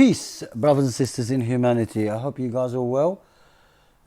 Peace, brothers and sisters in humanity. I hope you guys are well.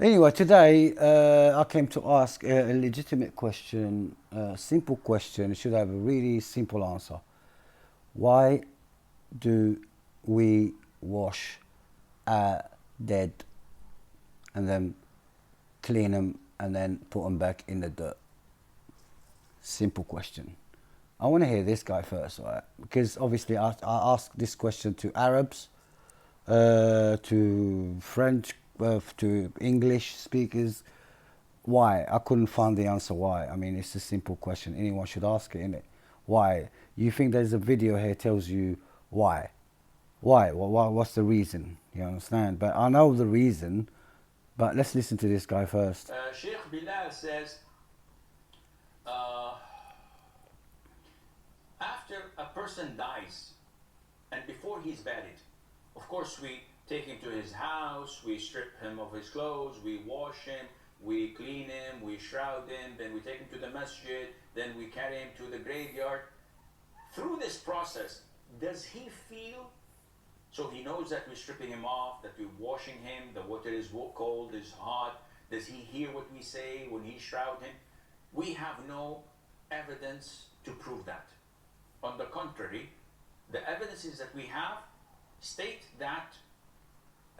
Anyway, today I came to ask a legitimate question, a simple question. It should have a really simple answer. Why do we wash our dead and then clean them and then put them back in the dirt? Simple question. I want to hear this guy first, right? Because obviously I asked this question to Arabs, to French, to English speakers. Why? I couldn't find the answer why. I mean, it's a simple question. Anyone should ask it, innit? Why? You think there's a video here tells you why? Why? What's the reason? You understand? But I know the reason, but let's listen to this guy first. Sheikh Bilal says, after a person dies and before he's buried, of course we take him to his house, we strip him of his clothes, we wash him, we clean him, we shroud him, then we take him to the masjid, then we carry him to the graveyard. Through this process, does he feel? So he knows that we're stripping him off, that we're washing him, the water is cold, is hot. Does he hear what we say when he shroud him? We have no evidence to prove that. On the contrary, the evidences that we have state that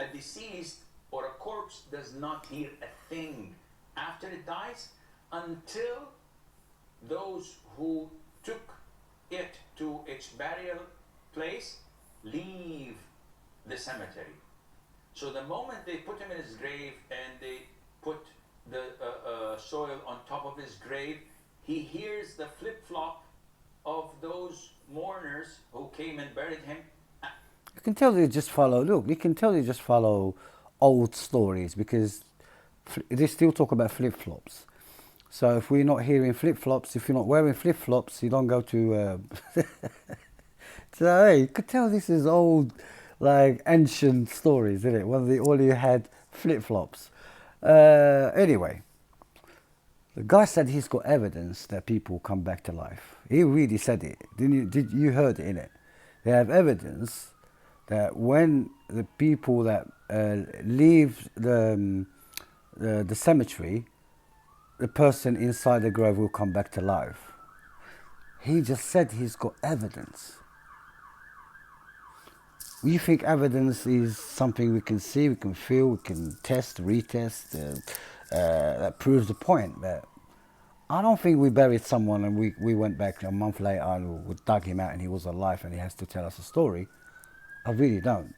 a deceased or a corpse does not hear a thing after it dies until those who took it to its burial place leave the cemetery. So the moment they put him in his grave and they put the soil on top of his grave, he hears the flip-flop of those mourners who came and buried him. You can tell they just follow, look, you can tell they just follow old stories because they still talk about flip-flops. So if we're not hearing flip-flops, if you're not wearing flip-flops, you don't go to... So hey, you could tell this is old, like ancient stories, isn't it? When they all you had flip-flops. Anyway, the guy said he's got evidence that people come back to life. He really said it. Did you heard it, innit? They have evidence that when the people that leave the cemetery, the person inside the grave will come back to life. He just said he's got evidence. We think evidence is something we can see, we can feel, we can test, retest, that proves the point. But I don't think we buried someone and we went back a month later and we dug him out and he was alive and he has to tell us a story. I really don't.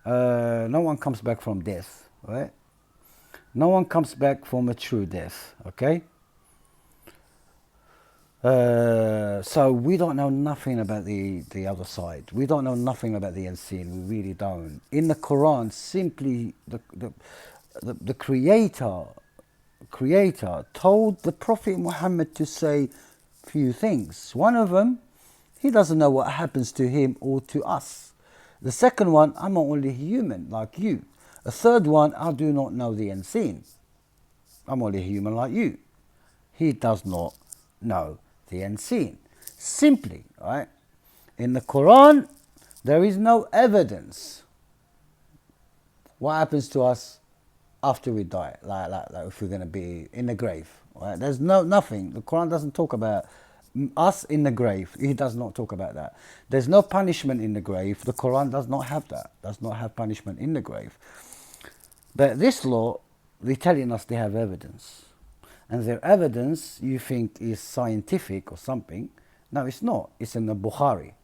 No one comes back from death, right? No one comes back from a true death, okay? So we don't know nothing about the other side. We don't know nothing about the unseen. We really don't. In the Quran, simply the Creator told the Prophet Muhammad to say few things. One of them, he doesn't know what happens to him or to us. The second one, I'm only human like you. The third one, I do not know the unseen. I'm only human like you. He does not know the unseen. Simply, right? In the Quran, there is no evidence what happens to us after we die, like if we're going to be in the grave. Right? There's nothing. The Quran doesn't talk about us in the grave. It does not talk about that. There's no punishment in the grave. The Quran does not have that. Does not have punishment in the grave. But this law, they're telling us they have evidence. And their evidence you think is scientific or something. No, it's not. It's in the Bukhari.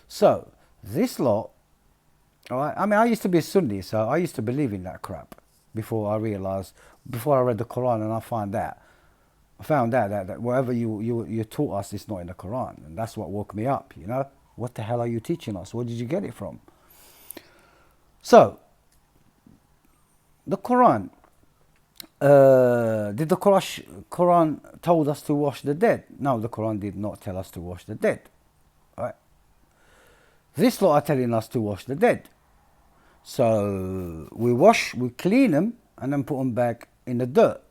So, this law, all right, I mean, I used to be a Sunni, so I used to believe in that crap before I read the Quran and I found out that whatever you taught us is not in the Quran. And that's what woke me up, you know. What the hell are you teaching us? Where did you get it from? So, the Quran, did the Quran told us to wash the dead? No, the Quran did not tell us to wash the dead. Right? This law are telling us to wash the dead. So we clean them and then put them back in the dirt,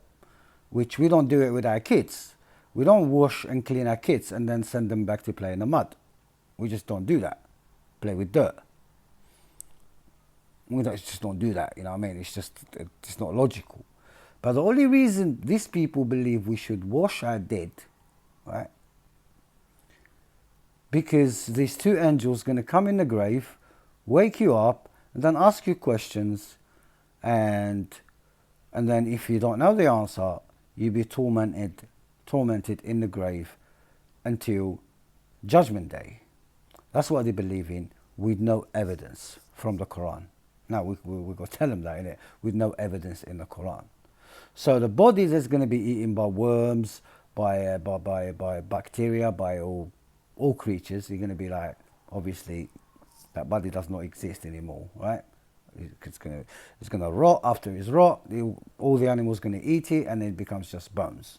which we don't do it with our kids. We don't wash and clean our kids and then send them back to play in the mud. We just don't do that. Play with dirt. We just don't do that, you know what I mean? It's not logical. But the only reason these people believe we should wash our dead, right? Because these two angels going to come in the grave, wake you up, and then ask you questions, and then if you don't know the answer, you'll be tormented in the grave until Judgment Day. That's what they believe in, with no evidence from the Quran. Now we're going to tell them that, innit? With no evidence in the Quran. So the body is going to be eaten by worms, by bacteria, by all creatures. You're going to be like, obviously, that body does not exist anymore, right? It's going to rot. After it's rot, all the animals going to eat it, and it becomes just bones.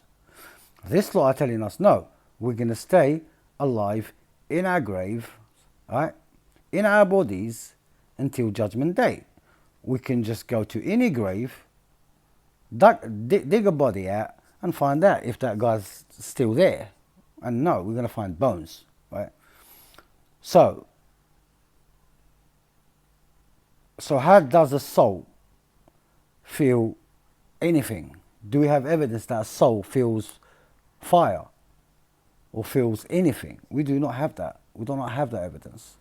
This law are telling us, no, we're going to stay alive in our grave, right, in our bodies until Judgment Day. We can just go to any grave, dig a body out, and find out if that guy's still there. And no, we're going to find bones, right? So how does a soul feel anything? Do we have evidence that a soul feels fire or feels anything? We do not have that. We do not have that evidence.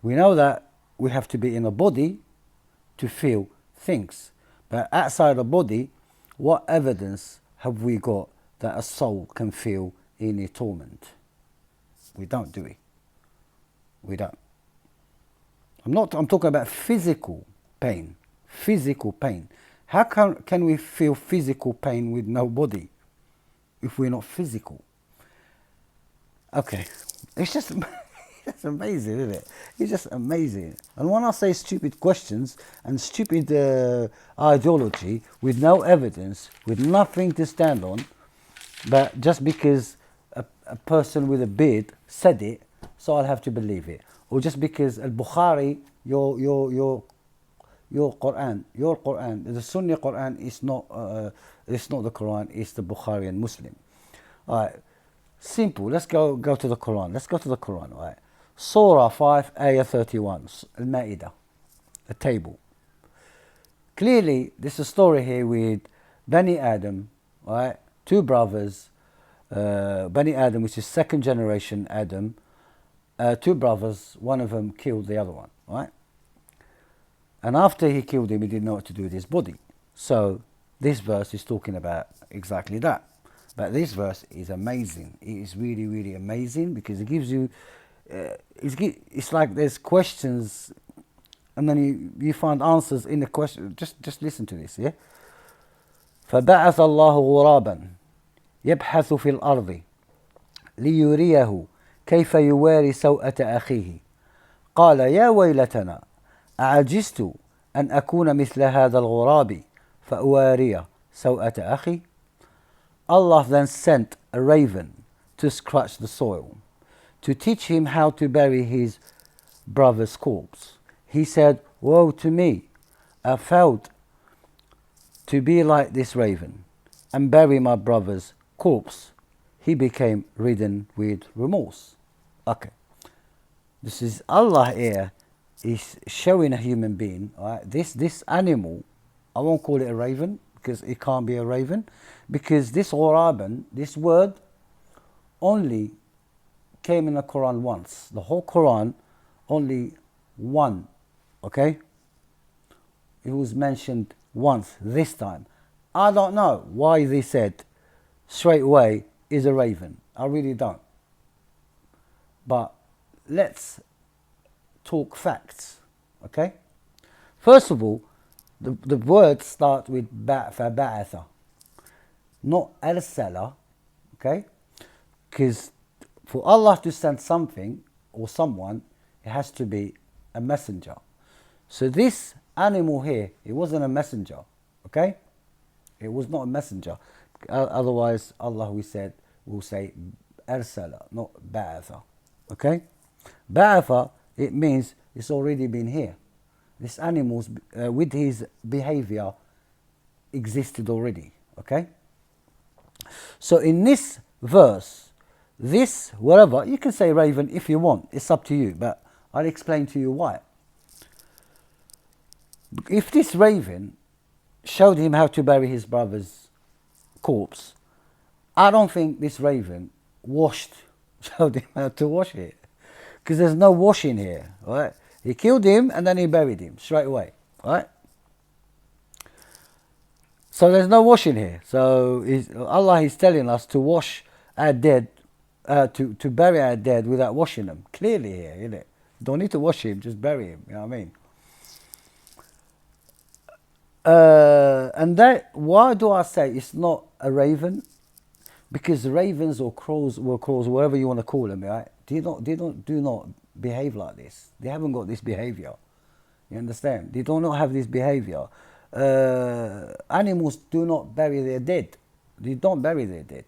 We know that we have to be in a body to feel things. But outside the body, what evidence have we got that a soul can feel any torment? We don't, do we? We don't. I'm talking about physical pain. Physical pain. How can we feel physical pain with no body if we're not physical? Okay, it's just it's amazing, isn't it? It's just amazing. And when I say stupid questions and stupid ideology with no evidence, with nothing to stand on, but just because a person with a beard said it, so I'll have to believe it. Or just because Al-Bukhari, your Quran, the Sunni Quran is not the Quran, it's the Bukhari and Muslim. All right, simple. Let's go to the Quran. Let's go to the Quran. All right, Surah 5, Ayah 31, Al-Ma'idah, the table. Clearly, there's a story here with Bani Adam, all right, two brothers, Bani Adam, which is second generation Adam. Two brothers, one of them killed the other one, right? And after he killed him, he didn't know what to do with his body. So this verse is talking about exactly that. But this verse is amazing. It is really, really amazing because it gives you, it's like there's questions and then you find answers in the question. Just listen to this, yeah? فَبَعَثَ اللَّهُ غُرَابًا يَبْحَثُ فِي الْأَرْضِ لِيُرِيَهُ كيف يواري سوءة أخيه قال يا ويلتنا أعجزت أن أكون مثل هذا الغراب فأواري سوءة أخي. Allah then sent a raven to scratch the soil to teach him how to bury his brother's corpse. He said, woe to me, I failed to be like this raven and bury my brother's corpse. He became ridden with remorse. Okay. This is Allah here is showing a human being, right? This animal, I won't call it a raven because it can't be a raven, because this ghuraban, this word, only came in the Quran once. The whole Quran, only one, okay? It was mentioned once, this time. I don't know why they said straight away is a raven. I really don't. But let's talk facts, okay? First of all, the words start with فَبَعَثَ, not أَرْسَلَ, okay? Because for Allah to send something or someone, it has to be a messenger. So this animal here, it wasn't a messenger, okay? It was not a messenger. Otherwise, Allah will say أَرْسَلَ, not بَعَثَ, okay? Ba'atha, it means it's already been here. This animal, with his behavior, existed already, okay? So in this verse, this, whatever, you can say raven if you want, it's up to you, but I'll explain to you why. If this raven showed him how to bury his brother's corpse, I don't think this raven showed him how to wash it, because there's no washing here, right? He killed him and then he buried him straight away, right? So there's no washing here. So Allah is telling us to wash our dead, to bury our dead without washing them. Clearly here, isn't it? Don't need to wash him, just bury him. You know what I mean? And that, why do I say it's not a raven? Because ravens or crows, whatever you want to call them, right? Do not behave like this. They haven't got this behavior. You understand? They do not have this behavior. Animals do not bury their dead. They don't bury their dead.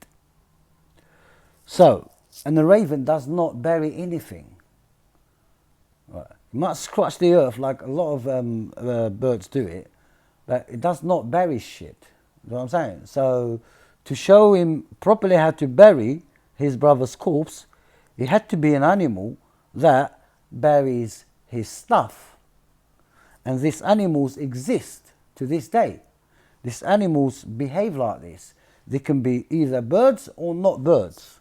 So, and the raven does not bury anything. Right. It might scratch the earth like a lot of birds do it, but it does not bury shit. You know what I'm saying? So, to show him properly how to bury his brother's corpse, it had to be an animal that buries his stuff. And these animals exist to this day. These animals behave like this. They can be either birds or not birds.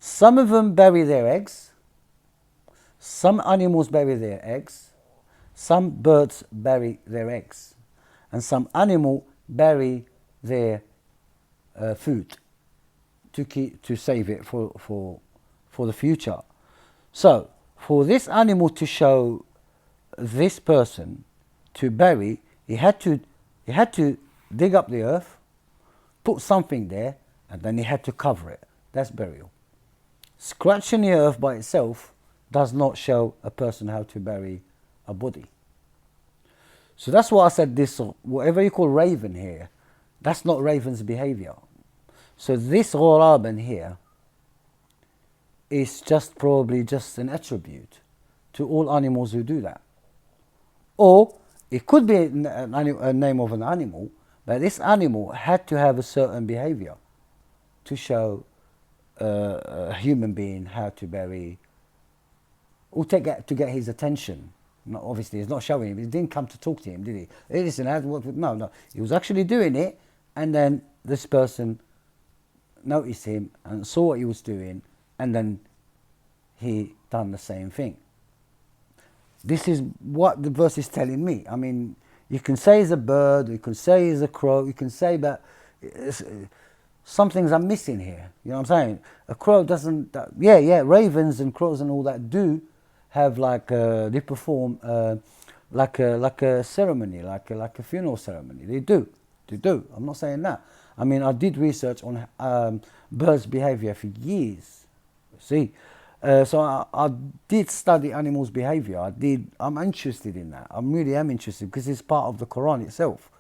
Some of them bury their eggs. Some animals bury their eggs. Some birds bury their eggs. And some animal bury their food to save it for the future. So, for this animal to show this person to bury, he had to dig up the earth, put something there, and then he had to cover it. That's burial. Scratching the earth by itself does not show a person how to bury a body. So that's why I said this, whatever you call raven here, that's not raven's behavior. So this ghuraban here is just probably just an attribute to all animals who do that. Or it could be a name of an animal, but this animal had to have a certain behavior to show a human being how to bury, or to get his attention. No, obviously, he's not showing him. He didn't come to talk to him, did he? Hey, listen, no. He was actually doing it, and then this person noticed him and saw what he was doing, and then he done the same thing. This is what the verse is telling me. I mean, you can say it's a bird, you can say it's a crow, you can say that some things are missing here. You know what I'm saying? A crow doesn't, ravens and crows and all that do have they perform like a ceremony, like a funeral ceremony. They do. I'm not saying that. I mean, I did research on birds' behavior for years. See, so I did study animals' behavior. I'm interested in that. I really am interested because it's part of the Quran itself.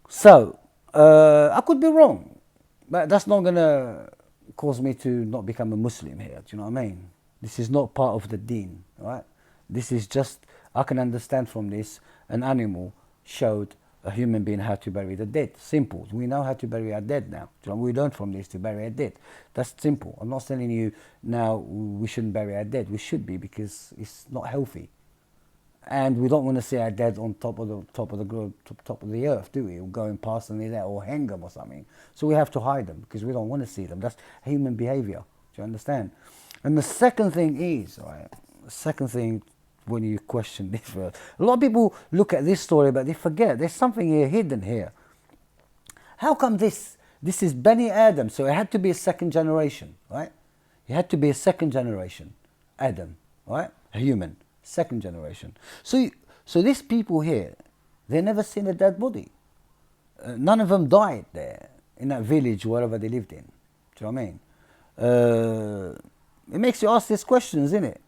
So I could be wrong, but that's not gonna cause me to not become a Muslim here. Do you know what I mean? This is not part of the deen, right? This is just, I can understand from this, an animal showed a human being how to bury the dead. Simple. We know how to bury our dead now. We learn from this to bury our dead. That's simple. I'm not telling you now we shouldn't bury our dead. We should be, because it's not healthy. And we don't want to see our dead on top of the earth, do we? Or going past them there, or hang them or something. So we have to hide them because we don't want to see them. That's human behavior. Do you understand? And the second thing is, right? The second thing, when you question this verse, a lot of people look at this story, but they forget there's something here hidden here. How come this is Bani Adam? So it had to be a second generation, right? It had to be a second generation, Adam, right? A human, second generation. So these people here, they never seen a dead body. None of them died there in that village, wherever they lived in. Do you know what I mean? It makes you ask these questions, isn't it?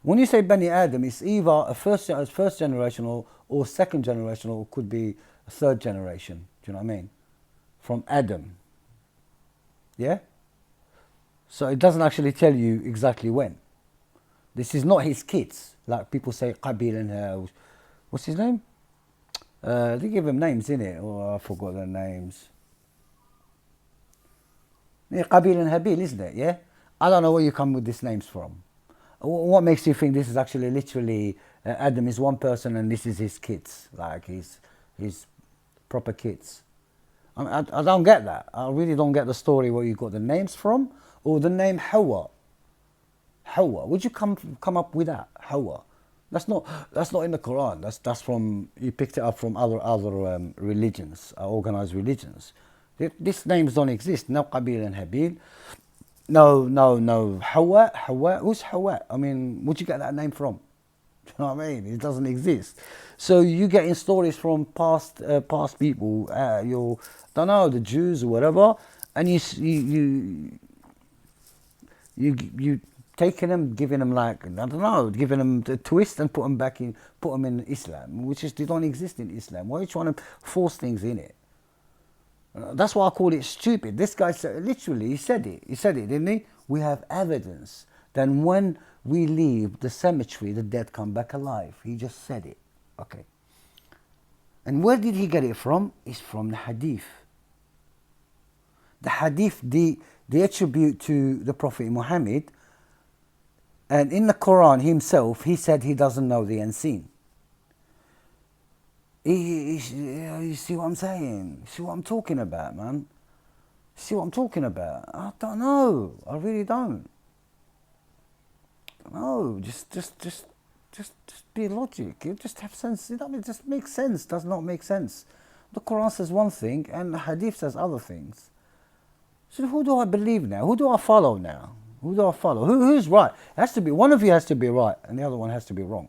When you say Bani Adam, it's either a first generation or second generation, or could be a third generation. Do you know what I mean? From Adam. Yeah? So it doesn't actually tell you exactly when. This is not his kids. Like people say Qabil and what's his name? They give them names, innit? Oh, I forgot their names. Yeah, Qabil and Habil, isn't it? Yeah? I don't know where you come with these names from. What makes you think this is actually literally Adam is one person and this is his kids, like his proper kids? I don't get that. I really don't get the story where you got the names from, or the name Hawa. Hawa. Would you come up with that? Hawa. That's not in the Quran. That's from, you picked it up from other religions, organized religions. These names don't exist. No Qabil and Habil. No. Hawa. Who's Hawa? I mean, where'd you get that name from? Do you know what I mean? It doesn't exist. So you getting stories from past people, don't know, the Jews or whatever, and you taking them, giving them, like, I don't know, giving them the twist and put them in Islam, which is, they don't exist in Islam. Why are you trying to force things in it? That's why I call it stupid. This guy said, literally, he said it, didn't he? We have evidence. Then when we leave the cemetery, the dead come back alive. He just said it. Okay. And where did he get it from? It's from the hadith. The hadith, they attribute to the Prophet Muhammad, and in the Quran himself, he said he doesn't know the unseen. You see what I'm saying? See what I'm talking about, man? See what I'm talking about? I don't know. I really don't. No, just be logic. You just have sense. It just makes sense. Does not make sense. The Quran says one thing and the Hadith says other things. So who do I believe now? Who do I follow now? Who do I follow? Who's right? It has to be, one of you has to be right and the other one has to be wrong.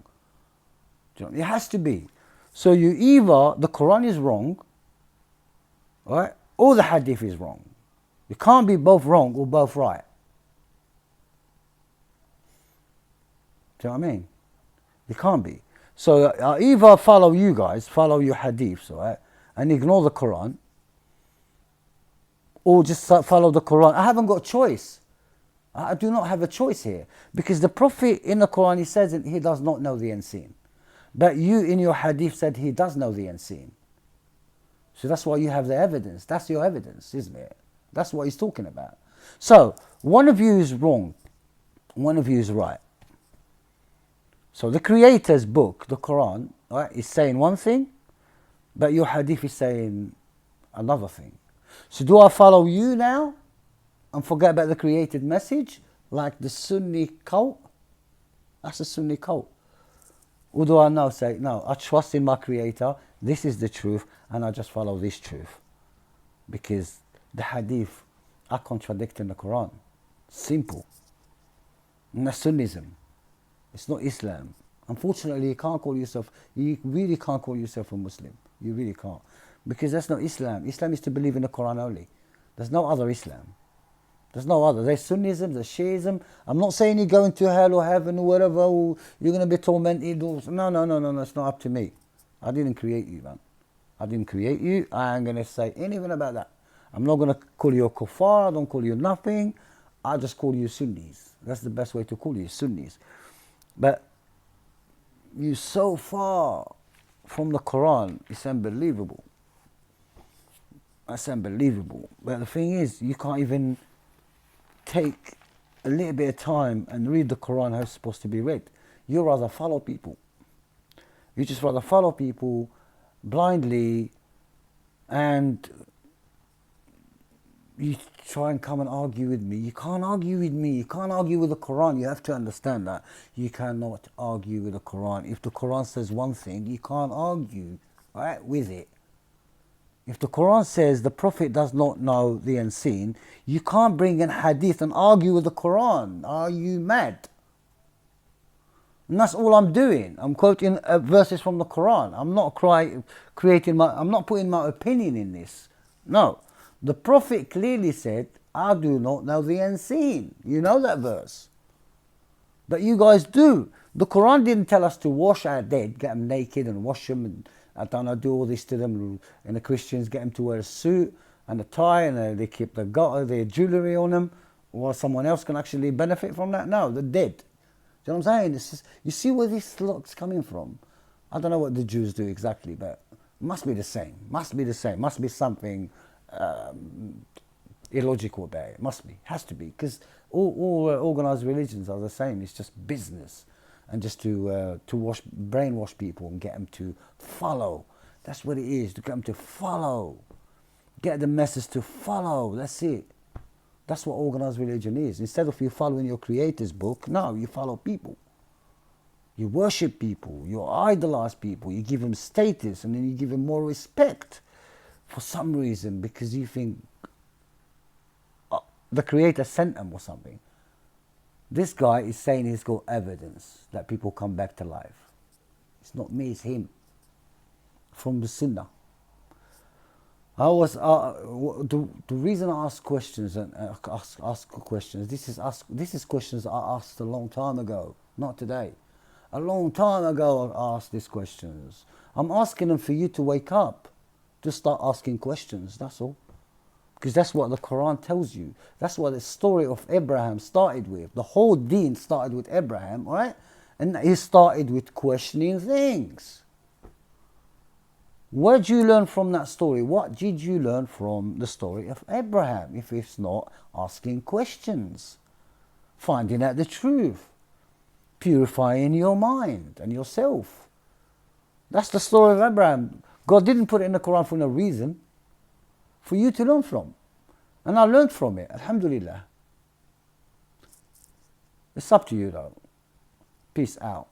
Do you know? It has to be. So you either the Quran is wrong, right, or the Hadith is wrong. You can't be both wrong or both right. Do you know what I mean? You can't be. So I either follow you guys, follow your Hadiths, right, and ignore the Quran, or just follow the Quran. I haven't got a choice. I do not have a choice here, because the Prophet in the Quran, he says he does not know the unseen. But you in your Hadith said he does know the unseen. So that's why you have the evidence. That's your evidence, isn't it? That's what he's talking about. So one of you is wrong, one of you is right. So the Creator's book, the Quran, right, is saying one thing, but your Hadith is saying another thing. So do I follow you now and forget about the created message, like the Sunni cult? That's a Sunni cult. Or do I now say, no, I trust in my Creator, this is the truth, and I just follow this truth? Because the Hadith are contradicting the Quran. Simple. And that's Sunnism. It's not Islam. Unfortunately, you really can't call yourself a Muslim. You really can't. Because that's not Islam. Islam is to believe in the Quran only. There's no other Islam. There's no other. There's Sunnism, there's Shiism. I'm not saying you're going to hell or heaven or whatever, or you're going to be tormented. Or, no. It's not up to me. I didn't create you, man. I didn't create you. I ain't going to say anything about that. I'm not going to call you a kuffar. I don't call you nothing. I just call you Sunnis. That's the best way to call you, Sunnis. But you're so far from the Quran, it's unbelievable. That's unbelievable. But the thing is, you can't even take a little bit of time and read the Quran how it's supposed to be read. You rather follow people. You just rather follow people blindly, and you try and come and argue with me. You can't argue with me. You can't argue with the Quran. You have to understand that. You cannot argue with the Quran. If the Quran says one thing, you can't argue, right, with it. If the Quran says the Prophet does not know the unseen, you can't bring in Hadith and argue with the Quran. Are you mad? And that's all I'm doing. I'm quoting verses from the Quran. I'm not I'm not putting my opinion in this. No. The Prophet clearly said, I do not know the unseen. You know that verse. But you guys do. The Quran didn't tell us to wash our dead, get them naked and wash them, and I don't know, do all this to them. And the Christians get them to wear a suit and a tie, and they keep their jewellery on them, while someone else can actually benefit from that. No, they're dead. Do you know what I'm saying? You see where this look's coming from? I don't know what the Jews do exactly, but it must be the same. Must be something illogical about it. Must be. Has to be. Because All organized religions are the same. It's just business, and just to brainwash people and get them to follow. That's what it is. To get them to follow, get the message to follow. That's it. That's what organized religion is. Instead of you following your Creator's book, no, you follow people. You worship people. You idolize people. You give them status, and then you give them more respect for some reason because you think the Creator sent them or something. This guy is saying he's got evidence that people come back to life. It's not me, it's him. From the Sunnah. The reason I ask questions and ask questions. This is questions I asked a long time ago, not today. A long time ago I asked these questions. I'm asking them for you to wake up, to start asking questions. That's all. Because that's what the Quran tells you. That's what the story of Abraham started with. The whole deen started with Abraham, right? And he started with questioning things. What did you learn from that story? What did you learn from the story of Abraham, if it's not asking questions, finding out the truth, purifying your mind and yourself? That's the story of Abraham. God didn't put it in the Quran for no reason, for you to learn from. And I learned from it, alhamdulillah. It's up to you though. Peace out.